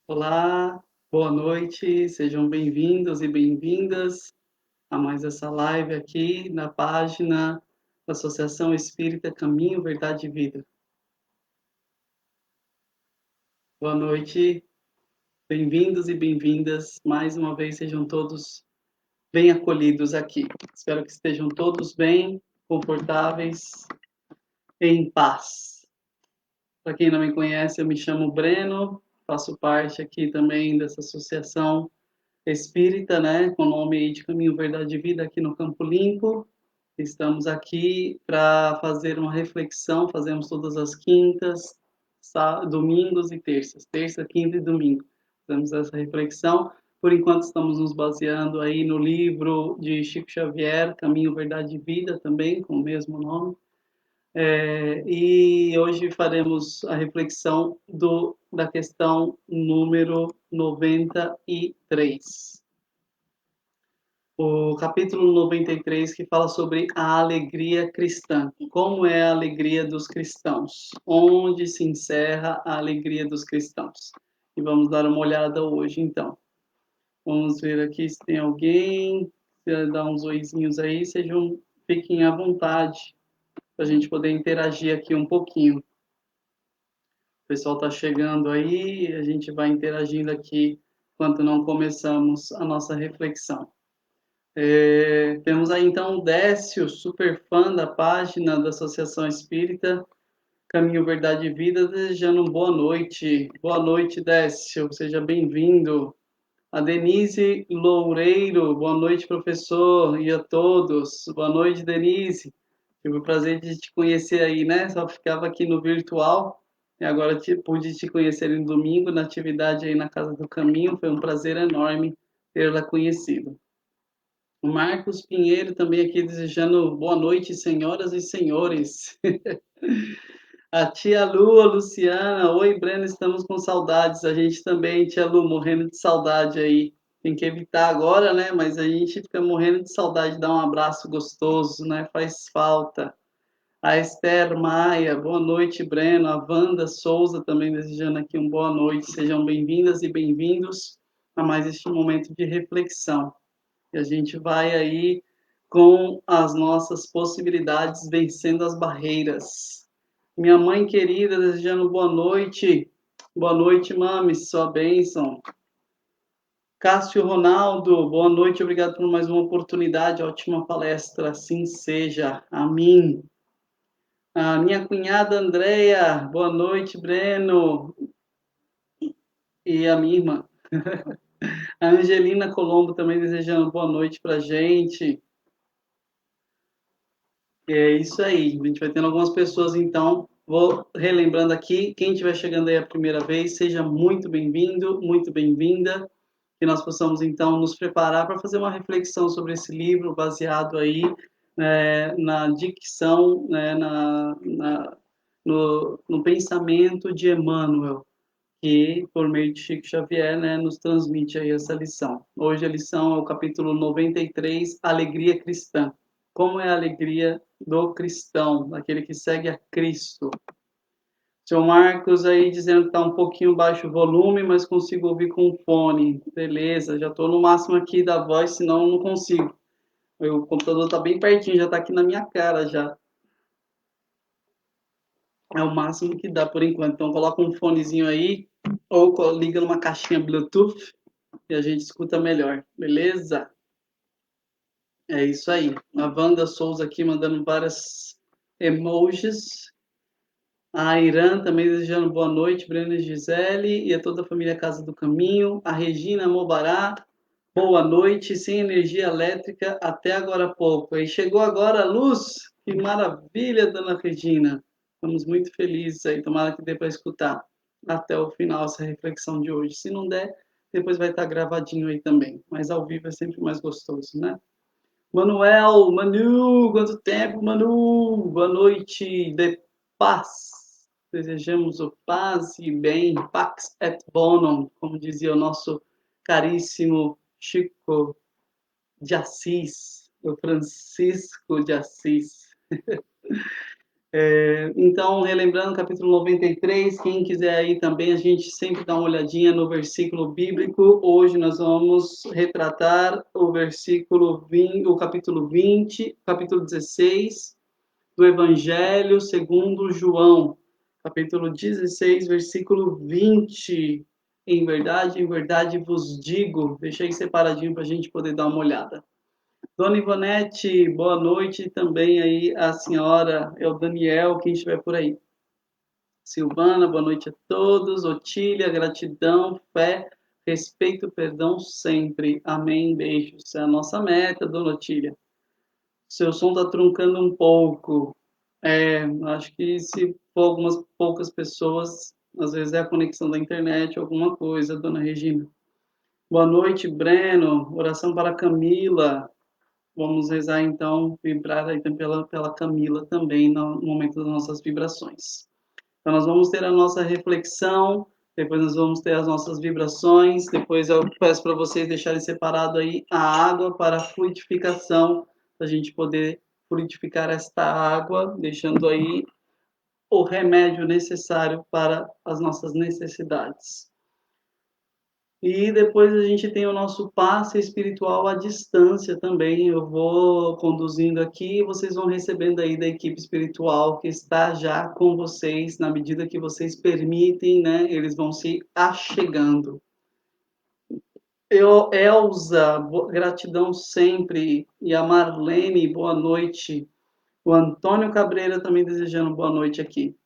Olá, boa noite, sejam bem-vindos e bem-vindas a mais essa live aqui na página da Associação Espírita Caminho, Verdade e Vida. Boa noite, bem-vindos e bem-vindas, mais uma vez sejam todos bem acolhidos aqui. Espero que estejam todos bem, confortáveis, em paz. Para quem não me conhece, eu me chamo Breno, faço parte aqui também dessa associação espírita, né, com o nome aí de Caminho, Verdade e Vida aqui no Campo Limpo. Estamos aqui para fazer uma reflexão, fazemos todas as quintas, domingos e terças, terça, quinta e domingo. Fazemos essa reflexão. Por enquanto estamos nos baseando aí no livro de Chico Xavier, Caminho, Verdade e Vida, também com o mesmo nome. E hoje faremos a reflexão da questão número 93. O capítulo 93 que fala sobre a alegria cristã. Como é a alegria dos cristãos? Onde se encerra a alegria dos cristãos? E vamos dar uma olhada hoje, então. Vamos ver aqui se tem alguém. Se dá uns oizinhos aí, fiquem à vontade para a gente poder interagir aqui um pouquinho. O pessoal está chegando aí, a gente vai interagindo aqui enquanto não começamos a nossa reflexão. Temos aí então o Décio, super fã da página da Associação Espírita Caminho, Verdade e Vida, desejando boa noite. Boa noite, Décio, seja bem-vindo. A Denise Loureiro, boa noite, professor, e a todos. Boa noite, Denise. Tive o prazer de te conhecer aí, né? Só ficava aqui no virtual e agora pude te conhecer no domingo, na atividade aí na Casa do Caminho. Foi um prazer enorme tê-la conhecido. O Marcos Pinheiro também aqui desejando boa noite, senhoras e senhores. A tia Lu, a Luciana, oi Breno, estamos com saudades. A gente também, tia Lu, morrendo de saudade aí. Tem que evitar agora, né? Mas a gente fica morrendo de saudade de dar um abraço gostoso, né? Faz falta. A Esther Maia, boa noite, Breno. A Wanda Souza também desejando aqui uma boa noite. Sejam bem-vindas e bem-vindos a mais este momento de reflexão. E a gente vai aí com as nossas possibilidades vencendo as barreiras. Minha mãe querida, desejando boa noite. Boa noite, mami, sua bênção. Cássio Ronaldo, boa noite, obrigado por mais uma oportunidade, ótima palestra, assim seja. Amém. A minha cunhada Andréia, boa noite, Breno. E a minha irmã. A Angelina Colombo também desejando boa noite pra gente. É isso aí, a gente vai tendo algumas pessoas, então, vou relembrando aqui, quem estiver chegando aí a primeira vez, seja muito bem-vindo, muito bem-vinda, que nós possamos, então, nos preparar para fazer uma reflexão sobre esse livro, baseado aí na dicção, né, no pensamento de Emmanuel, que, por meio de Chico Xavier, né, nos transmite aí essa lição. Hoje a lição é o capítulo 93, Alegria Cristã. Como é a alegria do cristão, daquele que segue a Cristo? Seu Marcos aí dizendo que está um pouquinho baixo o volume, mas consigo ouvir com fone. Beleza, já estou no máximo aqui da voz, senão não consigo. O computador está bem pertinho, já está aqui na minha cara já. É o máximo que dá por enquanto. Então coloca um fonezinho aí, ou liga numa caixinha Bluetooth e a gente escuta melhor. Beleza? É isso aí. A Wanda Souza aqui mandando várias emojis. A Irã também desejando boa noite, Brenda e Gisele, e a toda a família Casa do Caminho. A Regina Mobará, boa noite, sem energia elétrica até agora há pouco. E chegou agora a luz, que maravilha, dona Regina. Estamos muito felizes aí, tomara que dê para escutar até o final essa reflexão de hoje. Se não der, depois vai estar gravadinho aí também, mas ao vivo é sempre mais gostoso, né? Manuel, Manu, quanto tempo, Manu? Boa noite, de paz. Desejamos o paz e bem, pax et bonum, como dizia o nosso caríssimo Chico de Assis, o Francisco de Assis. Então, relembrando, capítulo 93, quem quiser aí também, a gente sempre dá uma olhadinha no versículo bíblico. Hoje nós vamos retratar o versículo 20, o capítulo 20, capítulo 16 do Evangelho segundo João, capítulo 16, versículo 20. Em verdade vos digo, deixei separadinho para a gente poder dar uma olhada. Dona Ivonete, boa noite também aí a senhora, é o Daniel, quem estiver por aí. Silvana, boa noite a todos. Otília, gratidão, fé, respeito, perdão sempre. Amém, beijos. Essa é a nossa meta, dona Otília. Seu som está truncando um pouco. Acho que se for algumas poucas pessoas, às vezes é a conexão da internet, alguma coisa, dona Regina. Boa noite, Breno. Oração para Camila. Vamos rezar então, vibrar aí pela Camila também no momento das nossas vibrações. Então nós vamos ter a nossa reflexão, depois nós vamos ter as nossas vibrações, depois eu peço para vocês deixarem separado aí a água para a fluidificação, para a gente poder fluidificar esta água, deixando aí o remédio necessário para as nossas necessidades. E depois a gente tem o nosso passe espiritual à distância também. Eu vou conduzindo aqui e vocês vão recebendo aí da equipe espiritual que está já com vocês, na medida que vocês permitem, né? Eles vão se achegando. Elza, gratidão sempre. E a Marlene, boa noite. O Antônio Cabreira também desejando boa noite aqui.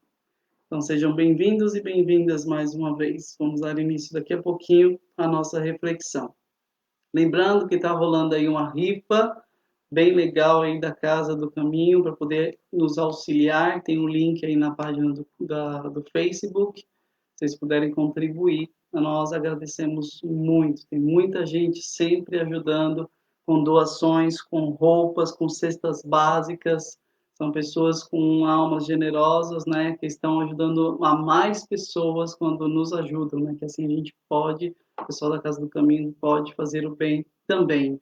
Então sejam bem-vindos e bem-vindas mais uma vez. Vamos dar início daqui a pouquinho à nossa reflexão. Lembrando que está rolando aí uma rifa bem legal aí da Casa do Caminho para poder nos auxiliar. Tem um link aí na página do Facebook. Se vocês puderem contribuir, nós agradecemos muito. Tem muita gente sempre ajudando com doações, com roupas, com cestas básicas. São pessoas com almas generosas, né, que estão ajudando a mais pessoas quando nos ajudam, né, que assim a gente pode, o pessoal da Casa do Caminho pode fazer o bem também.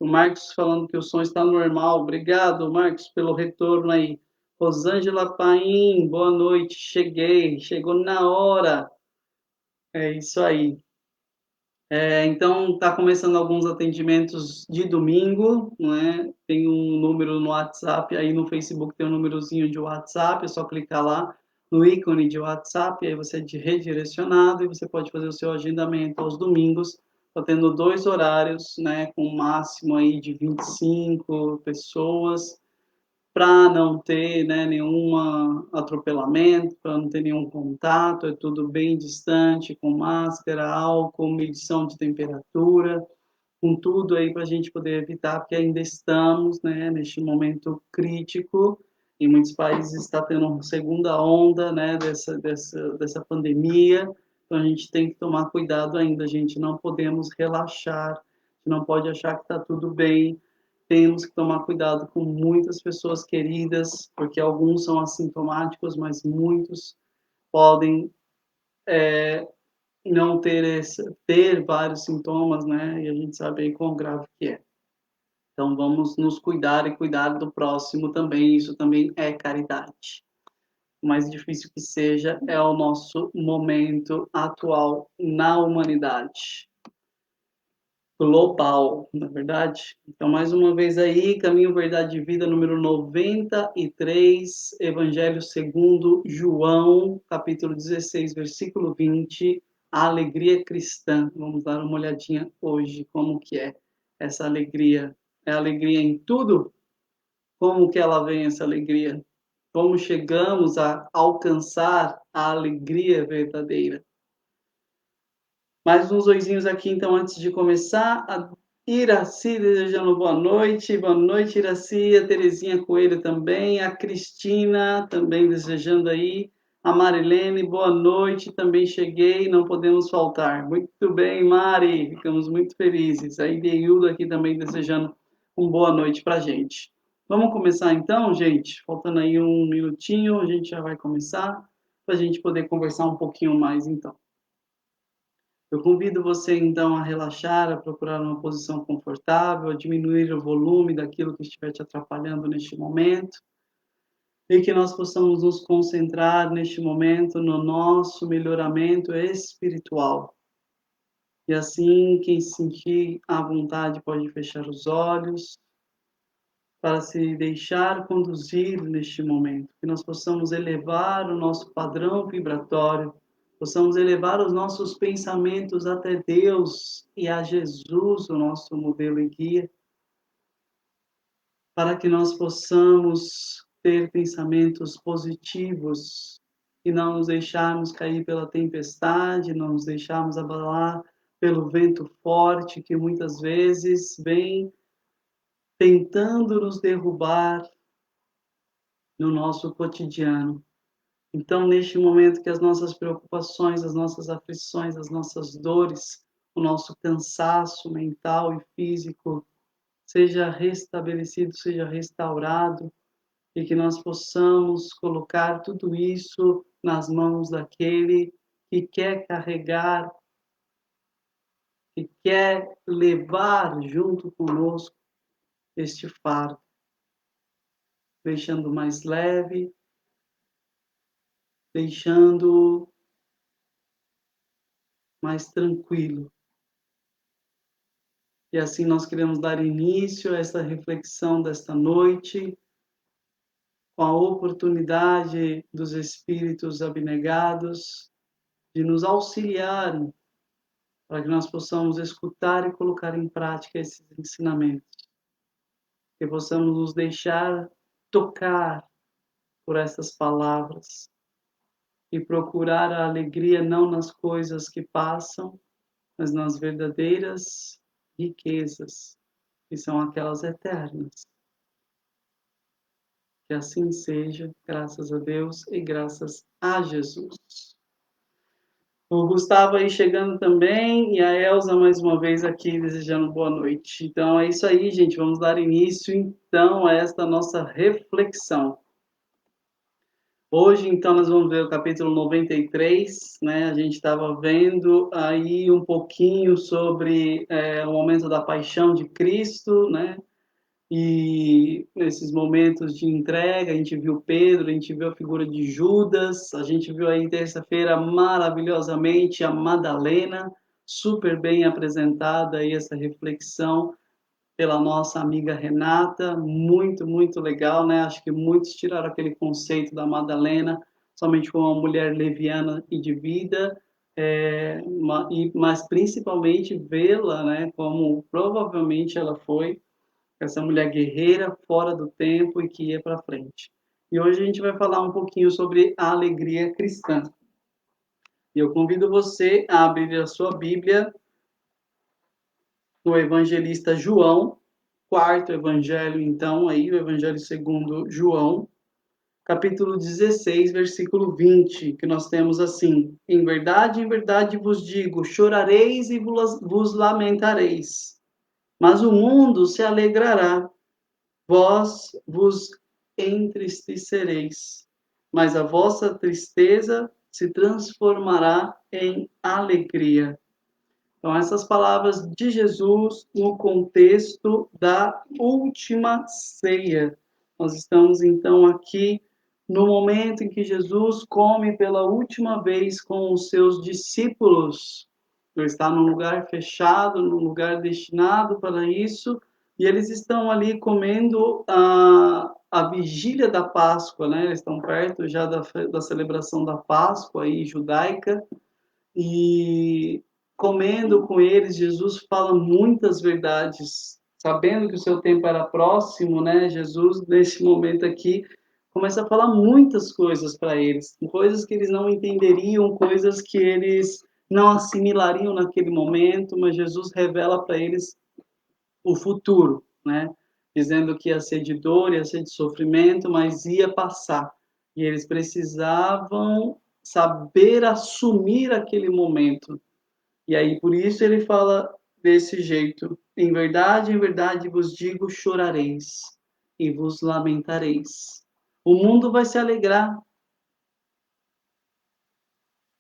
O Marcos falando que o som está normal. Obrigado, Marcos, pelo retorno aí. Rosângela Paim, boa noite. Chegou na hora. É isso aí. Então, está começando alguns atendimentos de domingo, não é? Tem um número no WhatsApp, aí no Facebook tem um númerozinho de WhatsApp, é só clicar lá no ícone de WhatsApp, aí você é redirecionado e você pode fazer o seu agendamento aos domingos. Está tendo 2 horários, né, com um máximo aí de 25 pessoas, para não ter, né, nenhum atropelamento, para não ter nenhum contato, é tudo bem distante, com máscara, álcool, medição de temperatura, com tudo aí para a gente poder evitar, porque ainda estamos, né, neste momento crítico, em muitos países está tendo uma segunda onda, né, dessa pandemia, então a gente tem que tomar cuidado ainda, a gente não podemos relaxar, a gente não pode achar que está tudo bem, temos que tomar cuidado com muitas pessoas queridas, porque alguns são assintomáticos, mas muitos podem não ter vários sintomas, né? E a gente sabe aí quão grave que é. Então vamos nos cuidar e cuidar do próximo também, isso também é caridade. O mais difícil que seja é o nosso momento atual na humanidade global, na verdade. Então, mais uma vez aí, Caminho, Verdade e Vida, número 93, Evangelho segundo João, capítulo 16, versículo 20, a alegria cristã. Vamos dar uma olhadinha hoje como que é essa alegria. É alegria em tudo? Como que ela vem, essa alegria? Como chegamos a alcançar a alegria verdadeira? Mais uns oizinhos aqui, então, antes de começar. A Iraci desejando boa noite. Boa noite, Iraci. A Terezinha Coelho também. A Cristina também desejando aí. A Marilene, boa noite. Também cheguei, não podemos faltar. Muito bem, Mari. Ficamos muito felizes. A Ideildo aqui também desejando uma boa noite pra gente. Vamos começar então, gente? Faltando aí um minutinho, a gente já vai começar para a gente poder conversar um pouquinho mais, então. Eu convido você, então, a relaxar, a procurar uma posição confortável, a diminuir o volume daquilo que estiver te atrapalhando neste momento. e que nós possamos nos concentrar neste momento no nosso melhoramento espiritual. E assim, quem se sentir à vontade pode fechar os olhos para se deixar conduzir neste momento, que nós possamos elevar o nosso padrão vibratório, possamos elevar os nossos pensamentos até Deus e a Jesus, o nosso modelo e guia, para que nós possamos ter pensamentos positivos e não nos deixarmos cair pela tempestade, não nos deixarmos abalar pelo vento forte que muitas vezes vem tentando nos derrubar no nosso cotidiano. Então, neste momento que as nossas preocupações, as nossas aflições, as nossas dores, o nosso cansaço mental e físico seja restabelecido, seja restaurado, e que nós possamos colocar tudo isso nas mãos daquele que quer carregar, que quer levar junto conosco este fardo, deixando mais leve, deixando mais tranquilo. E assim nós queremos dar início a essa reflexão desta noite, com a oportunidade dos espíritos abnegados de nos auxiliarem para que nós possamos escutar e colocar em prática esses ensinamentos, que possamos nos deixar tocar por essas palavras e procurar a alegria não nas coisas que passam, mas nas verdadeiras riquezas, que são aquelas eternas. Que assim seja, graças a Deus e graças a Jesus. O Gustavo aí chegando também, e a Elza mais uma vez aqui desejando boa noite. Então é isso aí, gente. Vamos dar início então a esta nossa reflexão. Hoje, então, nós vamos ver o capítulo 93, né? A gente estava vendo aí um pouquinho sobre o momento da paixão de Cristo, né? E nesses momentos de entrega, a gente viu Pedro, a gente viu a figura de Judas, a gente viu aí terça-feira maravilhosamente a Madalena, super bem apresentada aí essa reflexão pela nossa amiga Renata, muito, muito legal, né? Acho que muitos tiraram aquele conceito da Madalena somente como uma mulher leviana e de vida, mas principalmente vê-la, né, como provavelmente ela foi, essa mulher guerreira, fora do tempo e que ia para frente. E hoje a gente vai falar um pouquinho sobre a alegria cristã. E eu convido você a abrir a sua Bíblia no Evangelista João, quarto evangelho, então, aí, o Evangelho segundo João, capítulo 16, versículo 20, que nós temos assim: em verdade vos digo, chorareis e vos lamentareis, mas o mundo se alegrará. Vós vos entristecereis, mas a vossa tristeza se transformará em alegria. Então, essas palavras de Jesus no contexto da última ceia. Nós estamos, então, aqui no momento em que Jesus come pela última vez com os seus discípulos. Ele está num lugar fechado, num lugar destinado para isso, e eles estão ali comendo a vigília da Páscoa, né? Eles estão perto já da celebração da Páscoa aí, judaica, e comendo com eles, Jesus fala muitas verdades, sabendo que o seu tempo era próximo, né? Jesus, nesse momento aqui, começa a falar muitas coisas para eles, coisas que eles não entenderiam, coisas que eles não assimilariam naquele momento, mas Jesus revela para eles o futuro, né? Dizendo que ia ser de dor, ia ser de sofrimento, mas ia passar. E eles precisavam saber assumir aquele momento. E aí, por isso, ele fala desse jeito: em verdade vos digo, chorareis e vos lamentareis. O mundo vai se alegrar,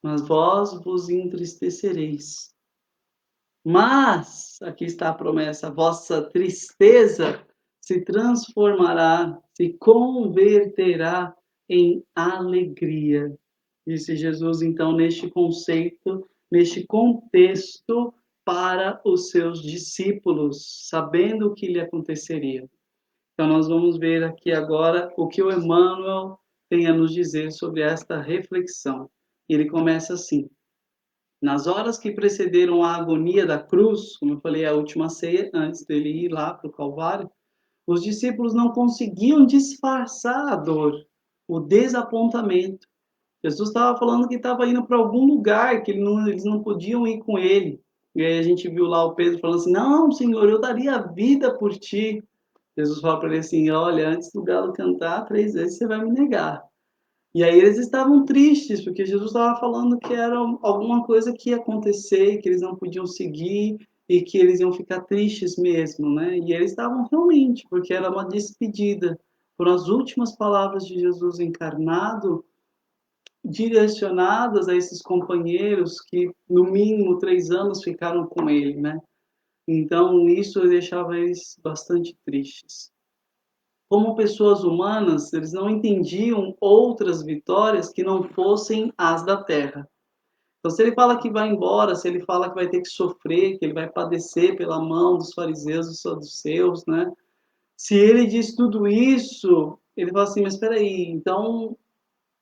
mas vós vos entristecereis. Mas, aqui está a promessa, vossa tristeza se transformará, se converterá em alegria. Disse Jesus, então, neste conceito, neste contexto, para os seus discípulos, sabendo o que lhe aconteceria. Então, nós vamos ver aqui agora o que o Emmanuel tem a nos dizer sobre esta reflexão. Ele começa assim: nas horas que precederam a agonia da cruz, como eu falei, a última ceia, antes dele ir lá para o Calvário, os discípulos não conseguiam disfarçar a dor, o desapontamento. Jesus estava falando que estava indo para algum lugar, que eles não podiam ir com ele. E aí a gente viu lá o Pedro falando assim: não, Senhor, eu daria a vida por ti. Jesus fala para ele assim: olha, antes do galo cantar 3 vezes você vai me negar. E aí eles estavam tristes, porque Jesus estava falando que era alguma coisa que ia acontecer, que eles não podiam seguir e que eles iam ficar tristes mesmo, né? E eles estavam realmente, porque era uma despedida. Foram as últimas palavras de Jesus encarnado, direcionadas a esses companheiros que, no mínimo, 3 anos ficaram com ele, né? Então, isso deixava eles bastante tristes. Como pessoas humanas, eles não entendiam outras vitórias que não fossem as da terra. Então, se ele fala que vai embora, se ele fala que vai ter que sofrer, que ele vai padecer pela mão dos fariseus, dos saduceus, né? Se ele diz tudo isso, ele fala assim, mas espera aí, então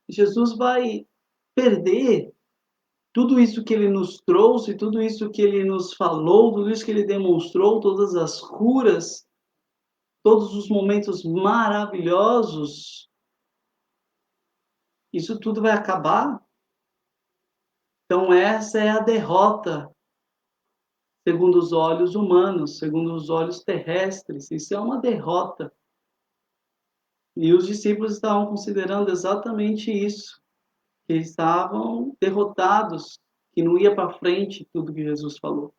Jesus vai perder tudo isso que ele nos trouxe, tudo isso que ele nos falou, tudo isso que ele demonstrou, todas as curas, todos os momentos maravilhosos, isso tudo vai acabar? Então, essa é a derrota, segundo os olhos humanos, segundo os olhos terrestres. Isso é uma derrota. E os discípulos estavam considerando exatamente isso, que estavam derrotados, que não ia para frente tudo que Jesus falou.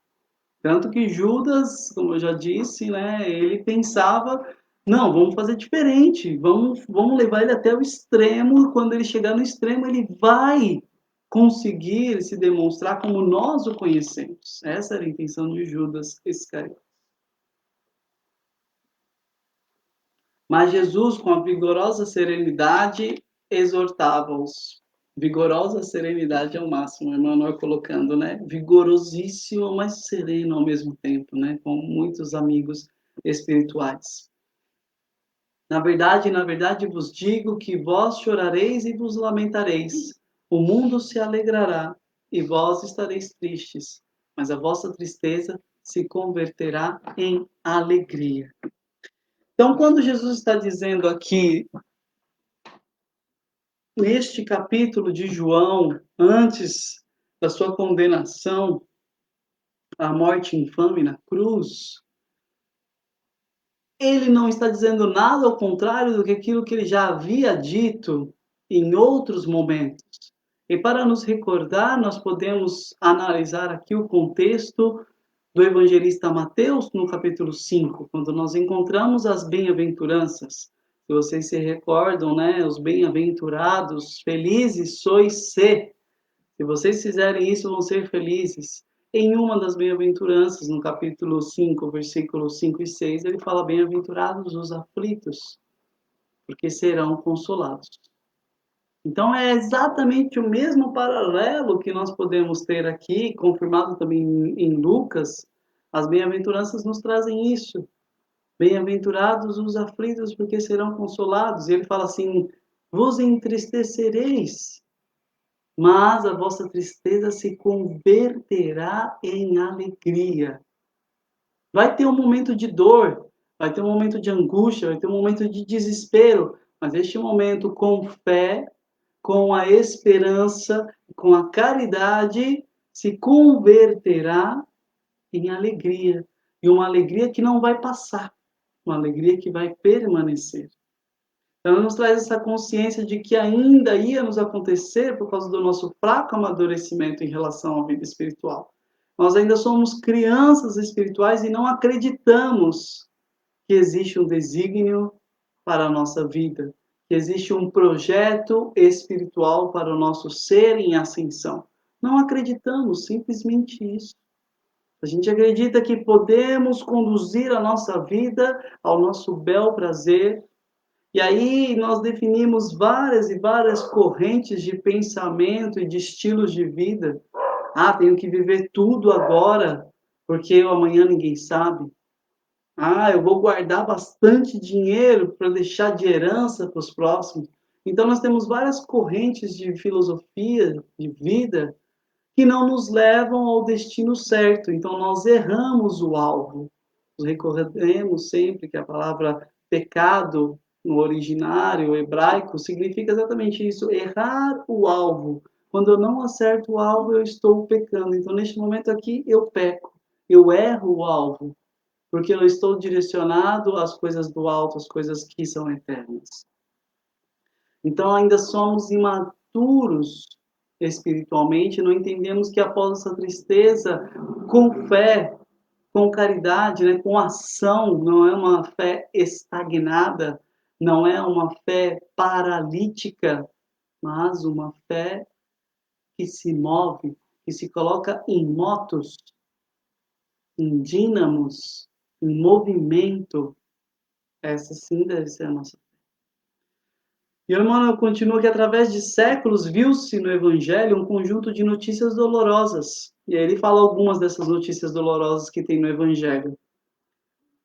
Tanto que Judas, como eu já disse, né, ele pensava, não, vamos fazer diferente, vamos levar ele até o extremo, quando ele chegar no extremo, ele vai conseguir se demonstrar como nós o conhecemos. Essa era a intenção de Judas Iscariotes. Mas Jesus, com a vigorosa serenidade, exortava-os. Vigorosa serenidade é o máximo, o Emmanuel colocando, né? Vigorosíssimo, mas sereno ao mesmo tempo, né? Com muitos amigos espirituais. Na verdade vos digo que vós chorareis e vos lamentareis. O mundo se alegrará e vós estareis tristes, mas a vossa tristeza se converterá em alegria. Então, quando Jesus está dizendo aqui neste capítulo de João, antes da sua condenação à morte infame na cruz, ele não está dizendo nada ao contrário do que aquilo que ele já havia dito em outros momentos. E para nos recordar, nós podemos analisar aqui o contexto do evangelista Mateus no capítulo 5, quando nós encontramos as bem-aventuranças. Se vocês se recordam, né, os bem-aventurados, felizes sois se vocês fizerem isso, vão ser felizes. Em uma das bem-aventuranças, no capítulo 5, versículos 5 e 6, ele fala: bem-aventurados os aflitos, porque serão consolados. Então, é exatamente o mesmo paralelo que nós podemos ter aqui, confirmado também em Lucas. As bem-aventuranças nos trazem isso. Bem-aventurados os aflitos, porque serão consolados. E ele fala assim: vos entristecereis, mas a vossa tristeza se converterá em alegria. Vai ter um momento de dor, vai ter um momento de angústia, vai ter um momento de desespero, mas este momento, com fé, com a esperança, com a caridade, se converterá em alegria. E uma alegria que não vai passar, uma alegria que vai permanecer. Então, nos traz essa consciência de que ainda ia nos acontecer por causa do nosso fraco amadurecimento em relação à vida espiritual. Nós ainda somos crianças espirituais e não acreditamos que existe um desígnio para a nossa vida, que existe um projeto espiritual para o nosso ser em ascensão. Não acreditamos, simplesmente isso. A gente acredita que podemos conduzir a nossa vida ao nosso bel prazer, E aí nós definimos várias e várias correntes de pensamento e de estilos de vida. Ah, tenho que viver tudo agora, porque amanhã ninguém sabe. Ah, eu vou guardar bastante dinheiro para deixar de herança para os próximos. Então nós temos várias correntes de filosofia de vida que não nos levam ao destino certo. Então nós erramos o alvo. Nós recordemos sempre que a palavra pecado no originário hebraico significa exatamente isso, errar o alvo. Quando eu não acerto o alvo, eu estou pecando. Então neste momento aqui eu peco, eu erro o alvo, porque eu estou direcionado às coisas do alto, às coisas que são eternas. Então ainda somos imaturos espiritualmente, não entendemos que após essa tristeza, com fé, com caridade, né, com ação, não é uma fé estagnada, não é uma fé paralítica, mas uma fé que se move, que se coloca em motos, em dínamos, em movimento. Essa sim deve ser a nossa. E o Emmanuel continua que através de séculos viu-se no Evangelho um conjunto de notícias dolorosas. E aí ele fala algumas dessas notícias dolorosas que tem no Evangelho.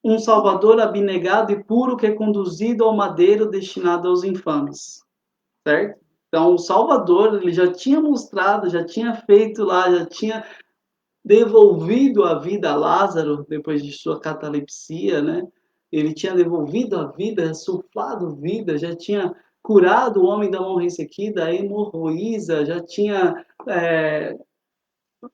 Um Salvador abnegado e puro que é conduzido ao madeiro destinado aos infames. Certo? Então, o Salvador, ele já tinha mostrado, já tinha feito lá, já tinha devolvido a vida a Lázaro, depois de sua catalepsia, né? Ele tinha devolvido a vida, suflado vida, já tinha curado o homem da mão ressequida, a hemorroísa, já tinha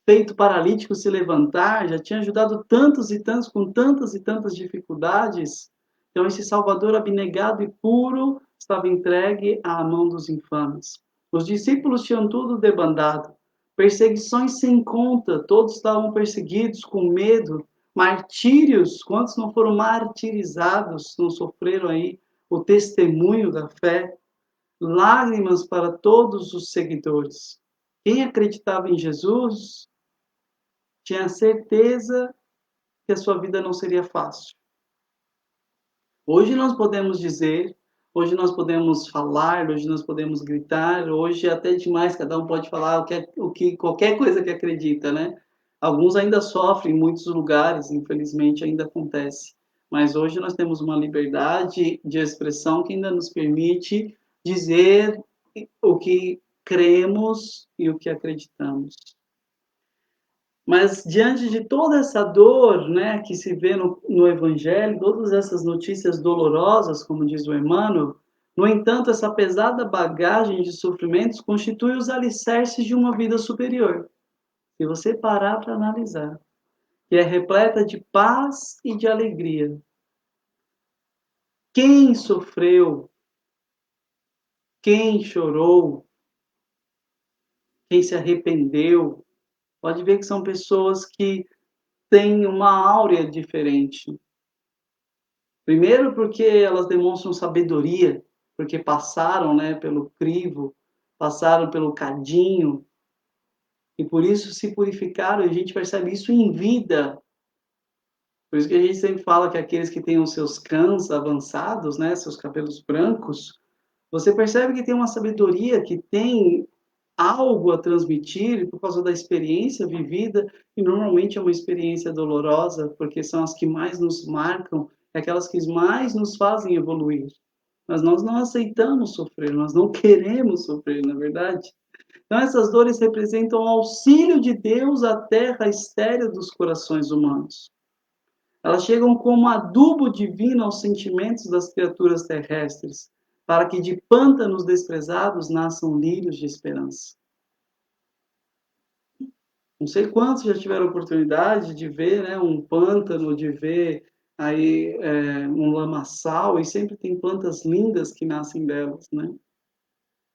feito paralítico se levantar, já tinha ajudado tantos e tantos com tantas e tantas dificuldades. Então, esse Salvador abnegado e puro estava entregue à mão dos infames. Os discípulos tinham tudo debandado, perseguições sem conta, todos estavam perseguidos, com medo, martírios, quantos não foram martirizados, não sofreram aí o testemunho da fé, lágrimas para todos os seguidores. Quem acreditava em Jesus tinha certeza que a sua vida não seria fácil. Hoje nós podemos dizer, hoje nós podemos falar, hoje nós podemos gritar, hoje até demais, cada um pode falar qualquer coisa que acredita, né? Alguns ainda sofrem em muitos lugares, infelizmente ainda acontece. Mas hoje nós temos uma liberdade de expressão que ainda nos permite dizer o que cremos e o que acreditamos. Mas diante de toda essa dor, né, que se vê no Evangelho, todas essas notícias dolorosas, como diz o Emmanuel, no entanto, essa pesada bagagem de sofrimentos constitui os alicerces de uma vida superior. Se você parar para analisar, que é repleta de paz e de alegria. Quem sofreu, quem chorou, quem se arrependeu, pode ver que são pessoas que têm uma áurea diferente. Primeiro porque elas demonstram sabedoria, porque passaram, né, pelo crivo, passaram pelo cadinho, e por isso se purificaram, e a gente percebe isso em vida. Por isso que a gente sempre fala que aqueles que têm os seus cãs avançados, né, seus cabelos brancos, você percebe que tem uma sabedoria, que tem algo a transmitir por causa da experiência vivida, e normalmente é uma experiência dolorosa, porque são as que mais nos marcam, é aquelas que mais nos fazem evoluir. Mas nós não aceitamos sofrer, nós não queremos sofrer, na verdade. Então essas dores representam o auxílio de Deus à terra estéril dos corações humanos. Elas chegam como adubo divino aos sentimentos das criaturas terrestres, para que de pântanos desprezados nasçam lírios de esperança. Não sei quantos já tiveram oportunidade de ver, né, um pântano, de ver aí um lamaçal, e sempre tem plantas lindas que nascem delas, né?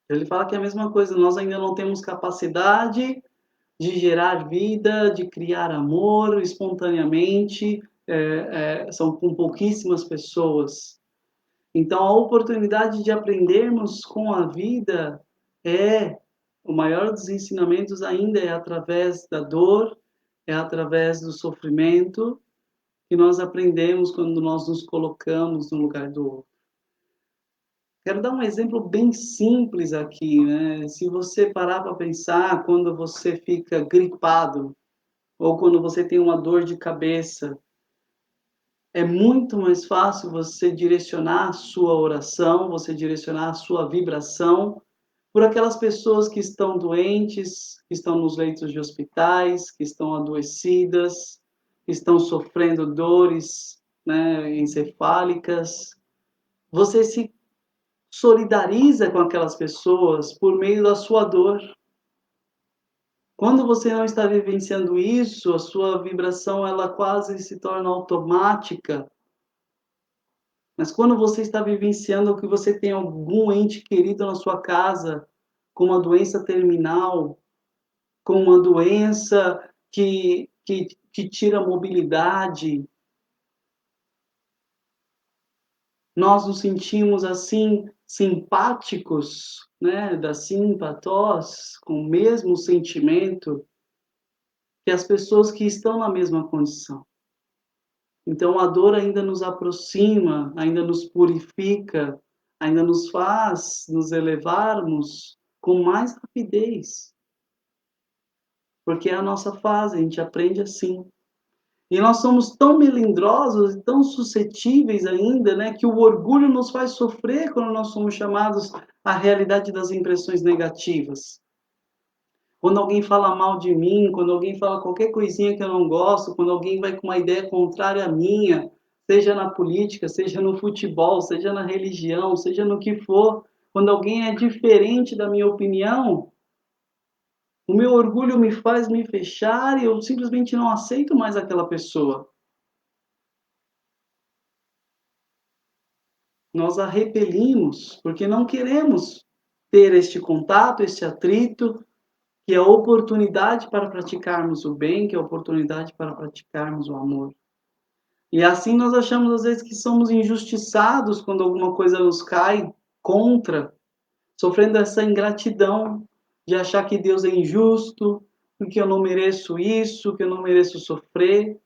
Ele fala que é a mesma coisa, nós ainda não temos capacidade de gerar vida, de criar amor espontaneamente, são com pouquíssimas pessoas. Então, a oportunidade de aprendermos com a vida é o maior dos ensinamentos ainda é através da dor, é através do sofrimento que nós aprendemos quando nós nos colocamos no lugar do outro. Quero dar um exemplo bem simples aqui, né? Se você parar para pensar, quando você fica gripado ou quando você tem uma dor de cabeça, é muito mais fácil você direcionar a sua oração, você direcionar a sua vibração por aquelas pessoas que estão doentes, que estão nos leitos de hospitais, que estão adoecidas, que estão sofrendo dores, né, encefálicas. Você se solidariza com aquelas pessoas por meio da sua dor. Quando você não está vivenciando isso, a sua vibração ela quase se torna automática. Mas quando você está vivenciando que você tem algum ente querido na sua casa com uma doença terminal, com uma doença que tira a mobilidade, nós nos sentimos assim simpáticos, né, da simpatós, com o mesmo sentimento que as pessoas que estão na mesma condição. Então a dor ainda nos aproxima, ainda nos purifica, ainda nos faz nos elevarmos com mais rapidez, porque é a nossa fase, a gente aprende assim. E nós somos tão melindrosos e tão suscetíveis ainda, né, que o orgulho nos faz sofrer quando nós somos chamados à realidade das impressões negativas. Quando alguém fala mal de mim, quando alguém fala qualquer coisinha que eu não gosto, quando alguém vai com uma ideia contrária à minha, seja na política, seja no futebol, seja na religião, seja no que for, quando alguém é diferente da minha opinião, o meu orgulho me faz me fechar e eu simplesmente não aceito mais aquela pessoa. Nós a repelimos porque não queremos ter este contato, este atrito, que é a oportunidade para praticarmos o bem, que é a oportunidade para praticarmos o amor. E assim nós achamos às vezes que somos injustiçados quando alguma coisa nos cai contra, sofrendo essa ingratidão de achar que Deus é injusto, que eu não mereço isso, que eu não mereço sofrer.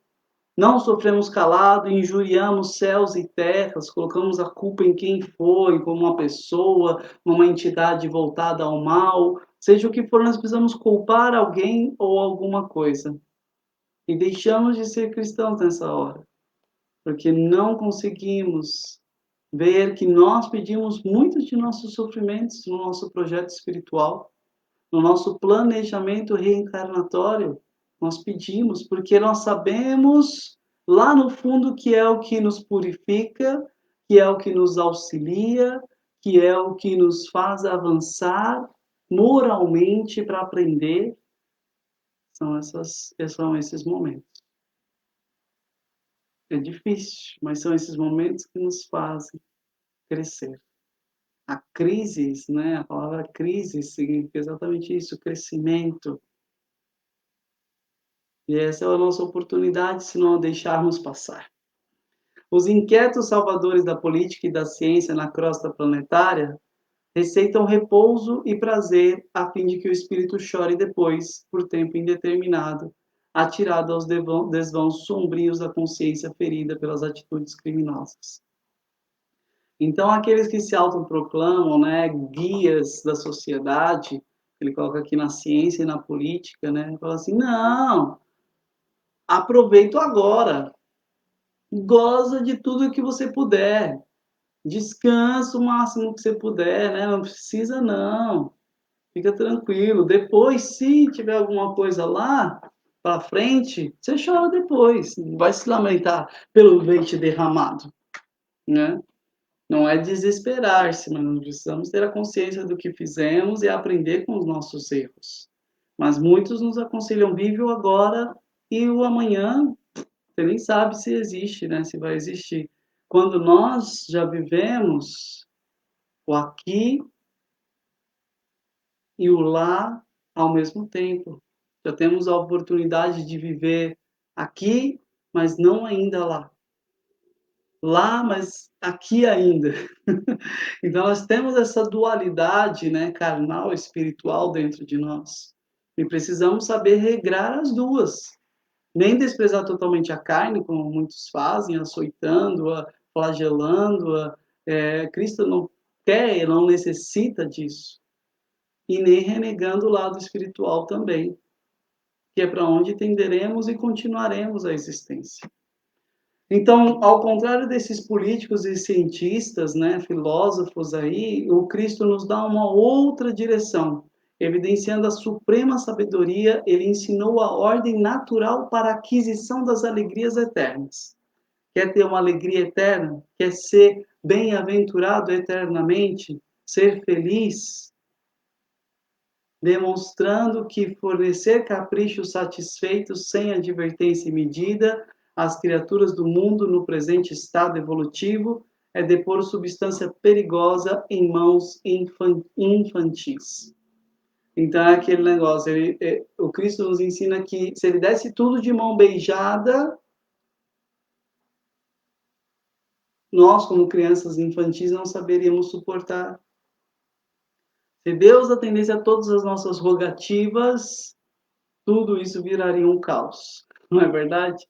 Não sofremos calado, injuriamos céus e terras, colocamos a culpa em quem foi, como uma pessoa, uma entidade voltada ao mal, seja o que for, nós precisamos culpar alguém ou alguma coisa. E deixamos de ser cristãos nessa hora, porque não conseguimos ver que nós pedimos muito de nossos sofrimentos no nosso projeto espiritual, no nosso planejamento reencarnatório. Nós pedimos porque nós sabemos lá no fundo que é o que nos purifica, que é o que nos auxilia, que é o que nos faz avançar moralmente para aprender. São esses momentos. É difícil, mas são esses momentos que nos fazem crescer. A crise, né? A palavra crise significa exatamente isso, crescimento. E essa é a nossa oportunidade se não a deixarmos passar. Os inquietos salvadores da política e da ciência na crosta planetária receitam repouso e prazer a fim de que o espírito chore depois, por tempo indeterminado, atirado aos desvãos sombrios da consciência ferida pelas atitudes criminosas. Então, aqueles que se autoproclamam, né, guias da sociedade, ele coloca aqui na ciência e na política, né, fala assim, não, aproveita agora, goza de tudo que você puder, descansa o máximo que você puder, né? Não precisa não, fica tranquilo. Depois, se tiver alguma coisa lá para frente, você chora depois, não vai se lamentar pelo leite derramado, né? Não é desesperar-se, mas nós precisamos ter a consciência do que fizemos e aprender com os nossos erros. Mas muitos nos aconselham, vive o agora e o amanhã você nem sabe se existe, né? Se vai existir. Quando nós já vivemos o aqui e o lá ao mesmo tempo. Já temos a oportunidade de viver aqui, mas não ainda lá. Lá, mas aqui ainda. Então nós temos essa dualidade, né, carnal e espiritual dentro de nós. E precisamos saber regrar as duas. Nem desprezar totalmente a carne, como muitos fazem, açoitando-a, flagelando-a. Cristo não quer e não necessita disso. E nem renegando o lado espiritual também, que é para onde tenderemos e continuaremos a existência. Então, ao contrário desses políticos e cientistas, né, filósofos aí, o Cristo nos dá uma outra direção. Evidenciando a suprema sabedoria, ele ensinou a ordem natural para a aquisição das alegrias eternas. Quer ter uma alegria eterna? Quer ser bem-aventurado eternamente? Ser feliz? Demonstrando que fornecer caprichos satisfeitos sem advertência e medida às criaturas do mundo no presente estado evolutivo é depor substância perigosa em mãos infantis. Então é aquele negócio, o Cristo nos ensina que se ele desse tudo de mão beijada, nós como crianças infantis não saberíamos suportar. Se Deus atendesse a todas as nossas rogativas, tudo isso viraria um caos, não é verdade?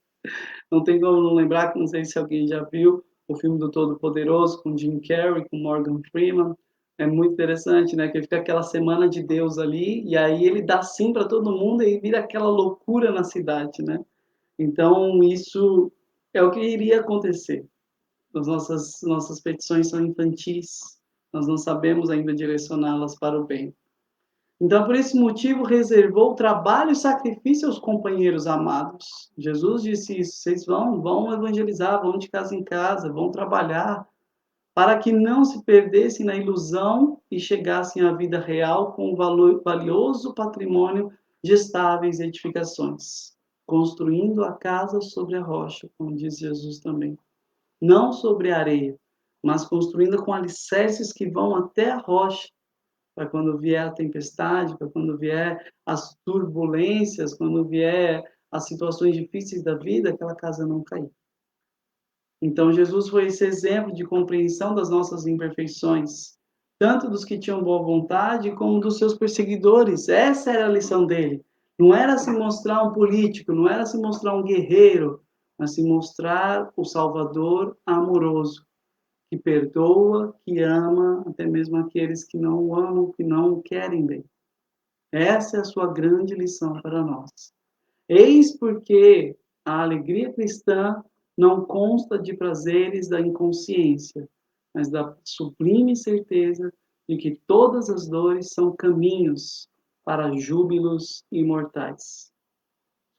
Não tem como não lembrar, não sei se alguém já viu, o filme do Todo-Poderoso com Jim Carrey, com Morgan Freeman. É muito interessante, né? Que fica aquela semana de Deus ali, e aí ele dá sim para todo mundo e vira aquela loucura na cidade, né? Então, isso é o que iria acontecer. As nossas petições são infantis, nós não sabemos ainda direcioná-las para o bem. Então, por esse motivo, reservou trabalho e sacrifício aos companheiros amados. Jesus disse isso: vocês vão evangelizar, vão de casa em casa, vão trabalhar, para que não se perdessem na ilusão e chegassem à vida real com um valioso patrimônio de estáveis edificações, construindo a casa sobre a rocha, como diz Jesus também. Não sobre a areia, mas construindo com alicerces que vão até a rocha, para quando vier a tempestade, para quando vier as turbulências, quando vier as situações difíceis da vida, aquela casa não cair. Então Jesus foi esse exemplo de compreensão das nossas imperfeições, tanto dos que tinham boa vontade como dos seus perseguidores. Essa era a lição dele. Não era se mostrar um político, não era se mostrar um guerreiro, mas se mostrar o Salvador amoroso, que perdoa, que ama, até mesmo aqueles que não o amam, que não o querem bem. Essa é a sua grande lição para nós. Eis porque a alegria cristã não consta de prazeres da inconsciência, mas da sublime certeza de que todas as dores são caminhos para júbilos imortais.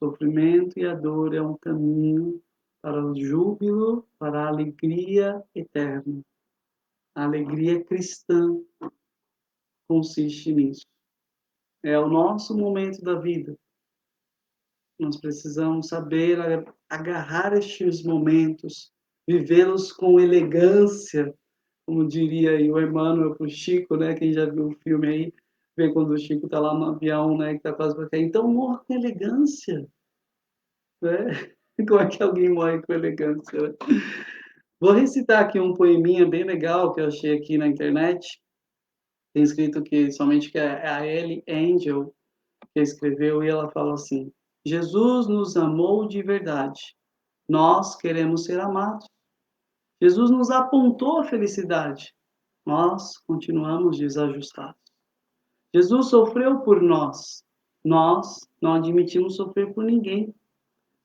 O sofrimento e a dor é um caminho para o júbilo, para a alegria eterna. A alegria cristã consiste nisso. É o nosso momento da vida. Nós precisamos saber agarrar estes momentos, vivê-los com elegância, como diria aí o Emmanuel para o Chico, né? Quem já viu o filme aí, vê quando o Chico está lá no avião, né? Que está quase para cair. Então morra com elegância, né? Como é que alguém morre com elegância, né? Vou recitar aqui um poeminha bem legal que eu achei aqui na internet. Tem escrito que somente que é a Ellie Angel que escreveu, e ela fala assim: Jesus nos amou de verdade. Nós queremos ser amados. Jesus nos apontou a felicidade. Nós continuamos desajustados. Jesus sofreu por nós. Nós não admitimos sofrer por ninguém.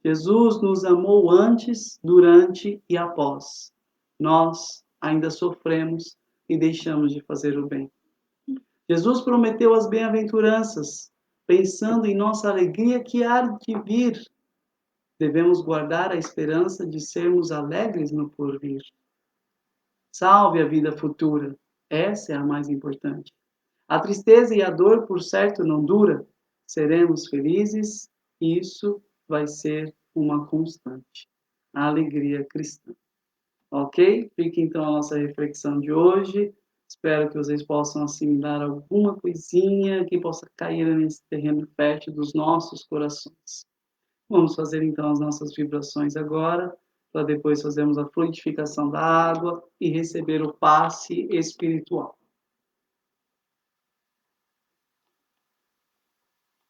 Jesus nos amou antes, durante e após. Nós ainda sofremos e deixamos de fazer o bem. Jesus prometeu as bem-aventuranças, pensando em nossa alegria que há de vir. Devemos guardar a esperança de sermos alegres no porvir. Salve a vida futura, essa é a mais importante. A tristeza e a dor, por certo, não dura. Seremos felizes, isso vai ser uma constante. A alegria cristã. Ok? Fica então a nossa reflexão de hoje. Espero que vocês possam assimilar alguma coisinha que possa cair nesse terreno fértil dos nossos corações. Vamos fazer então as nossas vibrações agora, para depois fazermos a fluidificação da água e receber o passe espiritual.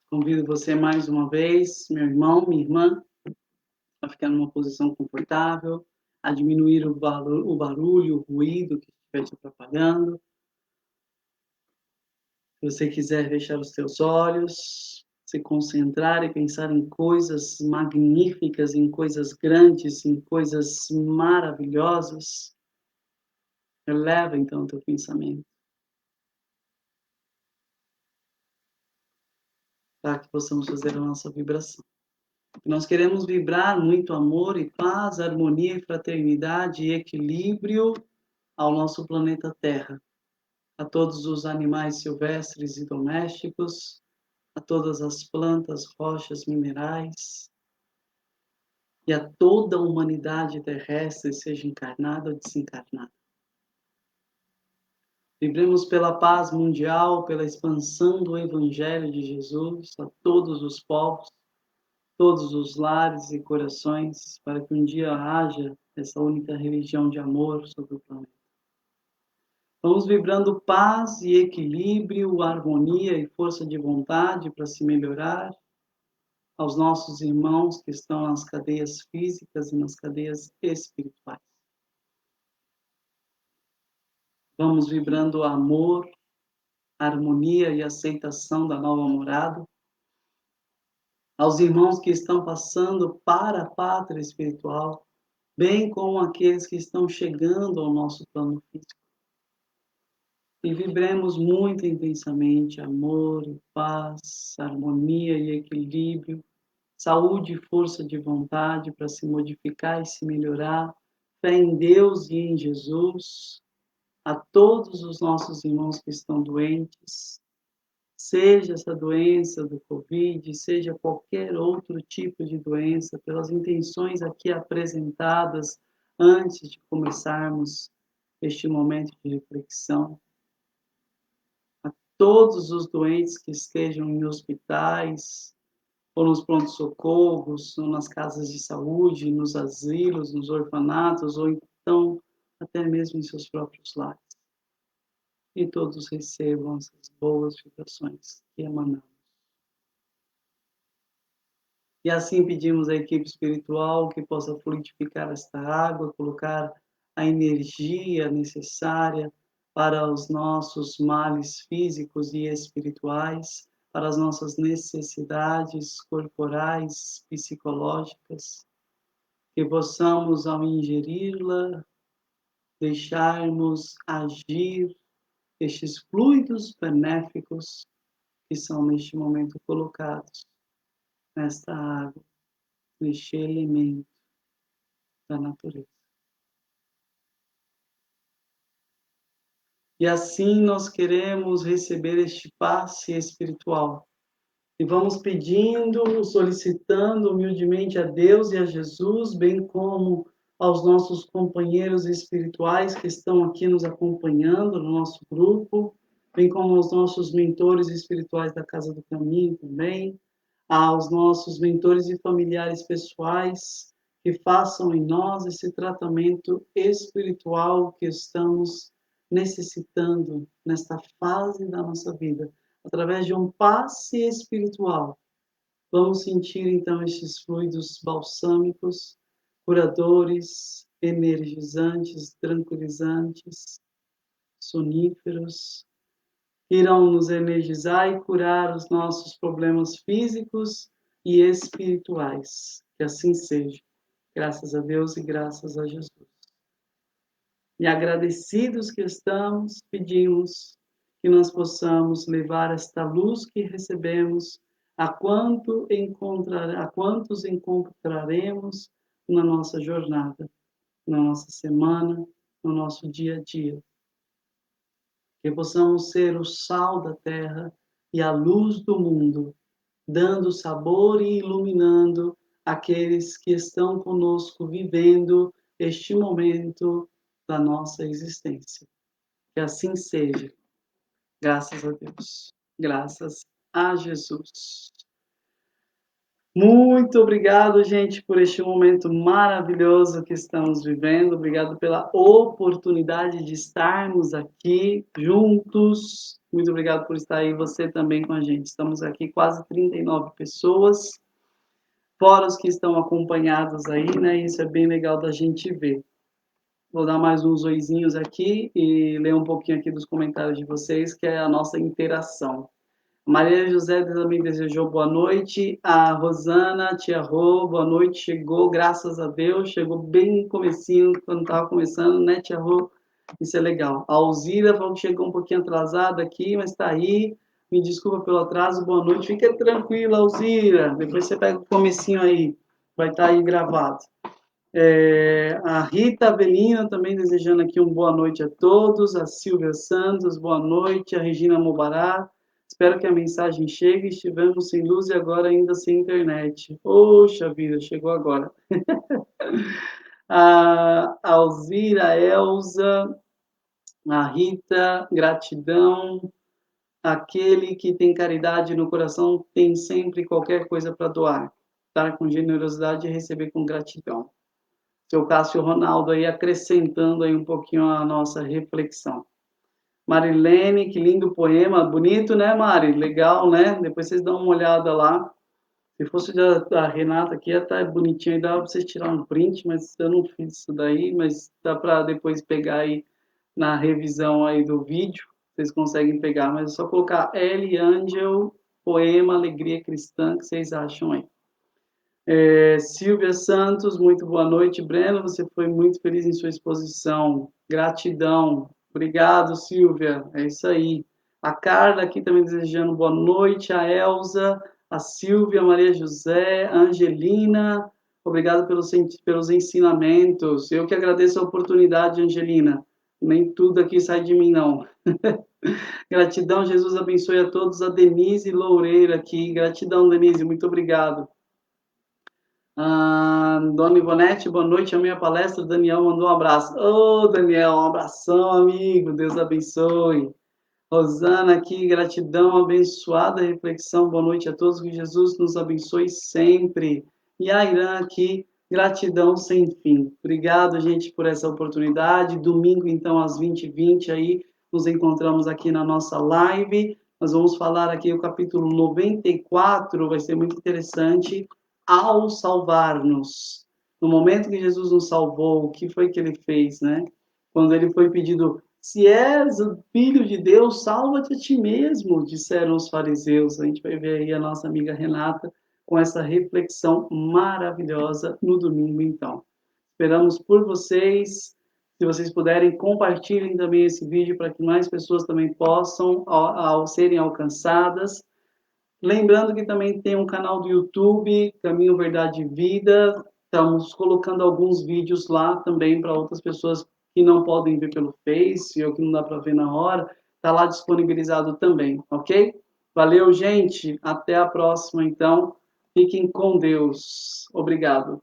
Convido você mais uma vez, meu irmão, minha irmã, a ficar numa posição confortável, a diminuir o barulho, o ruído que estiver te atrapalhando. Se você quiser fechar os teus olhos, se concentrar e pensar em coisas magníficas, em coisas grandes, em coisas maravilhosas, eleva então o teu pensamento, para que possamos fazer a nossa vibração. Nós queremos vibrar muito amor e paz, harmonia e fraternidade e equilíbrio ao nosso planeta Terra, a todos os animais silvestres e domésticos, a todas as plantas, rochas, minerais e a toda a humanidade terrestre, seja encarnada ou desencarnada. Vibremos pela paz mundial, pela expansão do Evangelho de Jesus a todos os povos, todos os lares e corações, para que um dia haja essa única religião de amor sobre o planeta. Vamos vibrando paz e equilíbrio, harmonia e força de vontade para se melhorar aos nossos irmãos que estão nas cadeias físicas e nas cadeias espirituais. Vamos vibrando amor, harmonia e aceitação da nova morada aos irmãos que estão passando para a pátria espiritual, bem como aqueles que estão chegando ao nosso plano físico. E vibremos muito intensamente amor, paz, harmonia e equilíbrio, saúde e força de vontade para se modificar e se melhorar, fé em Deus e em Jesus, a todos os nossos irmãos que estão doentes, seja essa doença do Covid, seja qualquer outro tipo de doença, pelas intenções aqui apresentadas antes de começarmos este momento de reflexão. A todos os doentes que estejam em hospitais, ou nos pronto-socorros, ou nas casas de saúde, nos asilos, nos orfanatos, ou então até mesmo em seus próprios lares. E todos recebam essas boas vibrações que emanamos. E assim pedimos à equipe espiritual que possa fluidificar esta água, colocar a energia necessária para os nossos males físicos e espirituais, para as nossas necessidades corporais, psicológicas, que possamos, ao ingerir-la, deixarmos agir estes fluidos benéficos que são neste momento colocados nesta água, neste elemento da natureza. E assim nós queremos receber este passe espiritual. E vamos pedindo, solicitando humildemente a Deus e a Jesus, bem como aos nossos companheiros espirituais que estão aqui nos acompanhando no nosso grupo, bem como aos nossos mentores espirituais da Casa do Caminho também, aos nossos mentores e familiares pessoais, que façam em nós esse tratamento espiritual que estamos necessitando nesta fase da nossa vida, através de um passe espiritual. Vamos sentir então estes fluidos balsâmicos, curadores, energizantes, tranquilizantes, soníferos, que irão nos energizar e curar os nossos problemas físicos e espirituais. Que assim seja. Graças a Deus e graças a Jesus. E agradecidos que estamos, pedimos que nós possamos levar esta luz que recebemos a quantos encontraremos na nossa jornada, na nossa semana, no nosso dia a dia. Que possamos ser o sal da terra e a luz do mundo, dando sabor e iluminando aqueles que estão conosco vivendo este momento da nossa existência. Que assim seja. Graças a Deus. Graças a Jesus. Muito obrigado, gente, por este momento maravilhoso que estamos vivendo. Obrigado pela oportunidade de estarmos aqui juntos. Muito obrigado por estar aí, você também com a gente. Estamos aqui quase 39 pessoas, fora os que estão acompanhados aí, né? Isso é bem legal da gente ver. Vou dar mais uns oizinhos aqui e ler um pouquinho aqui dos comentários de vocês, que é a nossa interação. Maria José também desejou boa noite. A Rosana, tia Rô, boa noite. Chegou, graças a Deus. Chegou bem no comecinho, quando estava começando, né, tia Rô? Isso é legal. A Alzira falou que chegou um pouquinho atrasada aqui, mas está aí. Me desculpa pelo atraso, boa noite. Fica tranquila, Alzira. Depois você pega o comecinho aí. Vai estar aí gravado. A Rita Avelino também desejando aqui uma boa noite a todos. A Silvia Santos, boa noite. A Regina Mobará. Espero que a mensagem chegue. Estivemos sem luz e agora ainda sem internet. Poxa vida, chegou agora. A Alzira, a Elza, a Rita, gratidão. Aquele que tem caridade no coração tem sempre qualquer coisa para doar. Dar com generosidade e receber com gratidão. Seu Cássio Ronaldo aí acrescentando aí um pouquinho a nossa reflexão. Marilene, que lindo poema, bonito, né, Mari? Legal, né? Depois vocês dão uma olhada lá. Se fosse da Renata aqui, ia estar bonitinho, aí dá para vocês tirar um print, mas eu não fiz isso daí, mas dá para depois pegar aí na revisão aí do vídeo, vocês conseguem pegar, mas é só colocar L. Angel, poema Alegria Cristã, que vocês acham aí. Silvia Santos, muito boa noite. Breno, você foi muito feliz em sua exposição. Gratidão. Obrigado, Silvia. É isso aí. A Carla aqui também desejando boa noite. A Elza, a Silvia, a Maria José, a Angelina. Obrigado pelos ensinamentos. Eu que agradeço a oportunidade, Angelina. Nem tudo aqui sai de mim, não. Gratidão, Jesus abençoe a todos. A Denise Loureira aqui. Gratidão, Denise. Muito obrigado. Dona Ivonete, boa noite, amei a palestra, Daniel mandou um abraço. Ô, Daniel, um abração, amigo, Deus abençoe. Rosana aqui, gratidão, abençoada reflexão, boa noite a todos, que Jesus nos abençoe sempre. E a Irã aqui, gratidão sem fim. Obrigado, gente, por essa oportunidade. Domingo, então, às 20h20, aí, nos encontramos aqui na nossa live. Nós vamos falar aqui o capítulo 94, vai ser muito interessante. Ao salvar-nos. No momento que Jesus nos salvou, o que foi que ele fez, né? Quando ele foi pedido, se és o Filho de Deus, salva-te a ti mesmo, disseram os fariseus. A gente vai ver aí a nossa amiga Renata com essa reflexão maravilhosa no domingo, então. Esperamos por vocês. Se vocês puderem, compartilhem também esse vídeo para que mais pessoas também possam ao serem alcançadas. Lembrando que também tem um canal do YouTube, Caminho, Verdade e Vida. Estamos colocando alguns vídeos lá também para outras pessoas que não podem ver pelo Face ou que não dá para ver na hora. Está lá disponibilizado também, ok? Valeu, gente. Até a próxima, então. Fiquem com Deus. Obrigado.